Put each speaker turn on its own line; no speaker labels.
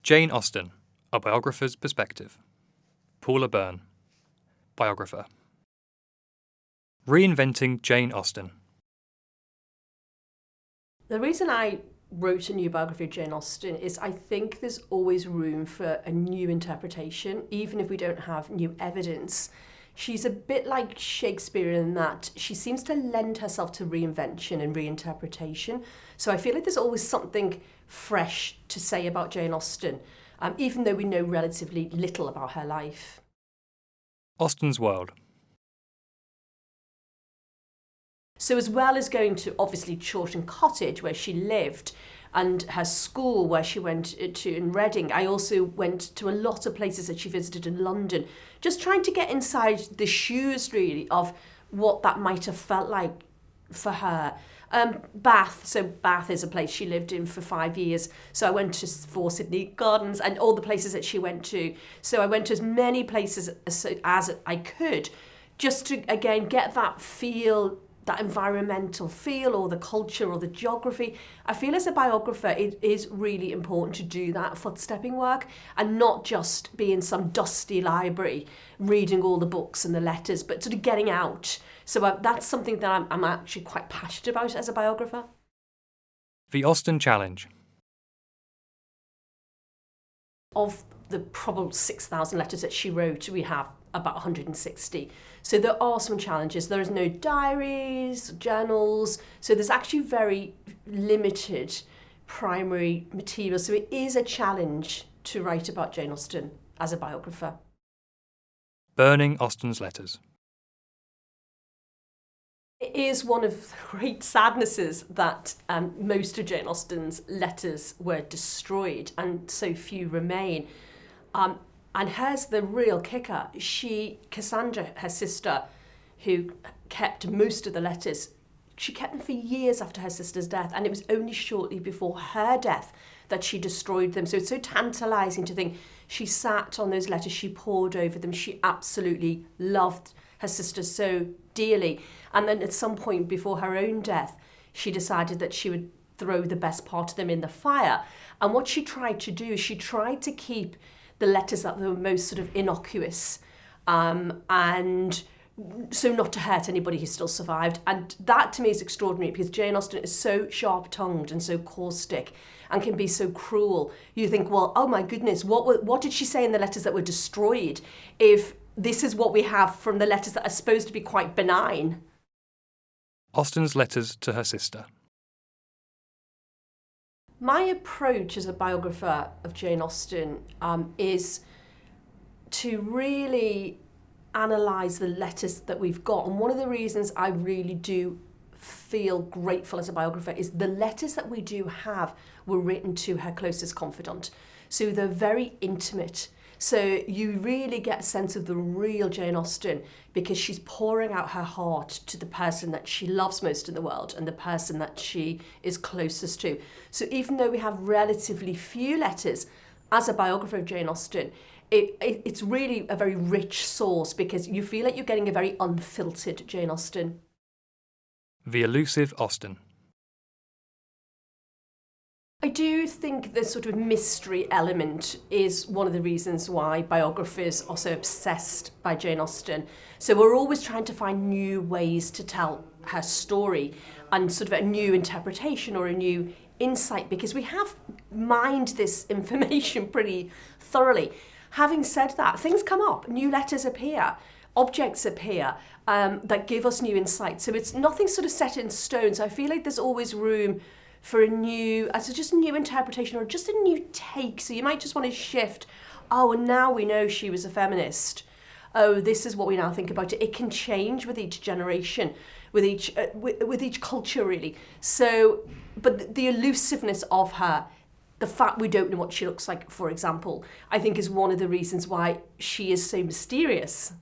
Jane Austen, A Biographer's Perspective. Paula Byrne, Biographer. Reinventing Jane Austen.
The reason I wrote a new biography of Jane Austen is I think there's always room for a new interpretation, even if we don't have new evidence. She's a bit like Shakespeare in that she seems to lend herself to reinvention and reinterpretation. So I feel like there's always something fresh to say about Jane Austen, even though we know relatively little about her life.
Austen's World.
So as well as going to, obviously, Chawton Cottage, where she lived, and her school, where she went to in Reading, I also went to a lot of places that she visited in London, just trying to get inside the shoes, really, of what that might have felt like for her. Bath, so Bath is a place she lived in for 5 years, so I went to 4 Sydney Gardens and all the places that she went to. So I went to as many places as I could, just to, again, get that feel, that environmental feel, or the culture or the geography. I feel as a biographer it is really important to do that footstepping work and not just be in some dusty library reading all the books and the letters, but sort of getting out. So that's something that I'm actually quite passionate about as a biographer.
The Austen Challenge.
Of the probable 6,000 letters that she wrote, we have about 160. So there are some challenges. There is no diaries, journals, so there's actually very limited primary material. So it is a challenge to write about Jane Austen as a biographer.
Burning Austen's letters.
It is one of the great sadnesses that most of Jane Austen's letters were destroyed and so few remain. And here's the real kicker. Cassandra, her sister, who kept most of the letters, she kept them for years after her sister's death, and it was only shortly before her death that she destroyed them. So it's so tantalising to think she sat on those letters, she pored over them, she absolutely loved her sister so dearly. And then at some point before her own death, she decided that she would throw the best part of them in the fire. And what she tried to do is she tried to keep the letters that were most sort of innocuous, and so not to hurt anybody who still survived. And that to me is extraordinary, because Jane Austen is so sharp-tongued and so caustic and can be so cruel. You think, well, oh my goodness, what did she say in the letters that were destroyed if this is what we have from the letters that are supposed to be quite benign?
Austen's letters to her sister.
My approach as a biographer of Jane Austen is to really analyse the letters that we've got. And one of the reasons I really do feel grateful as a biographer is the letters that we do have were written to her closest confidant. So they're very intimate. So you really get a sense of the real Jane Austen, because she's pouring out her heart to the person that she loves most in the world and the person that she is closest to. So even though we have relatively few letters, as a biographer of Jane Austen, it's really a very rich source, because you feel like you're getting a very unfiltered Jane Austen.
The elusive Austen.
I do think the sort of mystery element is one of the reasons why biographers are so obsessed by Jane Austen. So we're always trying to find new ways to tell her story and sort of a new interpretation or a new insight, because we have mined this information pretty thoroughly. Having said that, things come up, new letters appear, objects appear that give us new insight. So it's nothing sort of set in stone. So I feel like there's always room for a new interpretation or just a new take. So you might just want to shift. Oh, and now we know she was a feminist. Oh, this is what we now think about it. It can change with each generation, with each culture, really. So, but the elusiveness of her, the fact we don't know what she looks like, for example, I think is one of the reasons why she is so mysterious.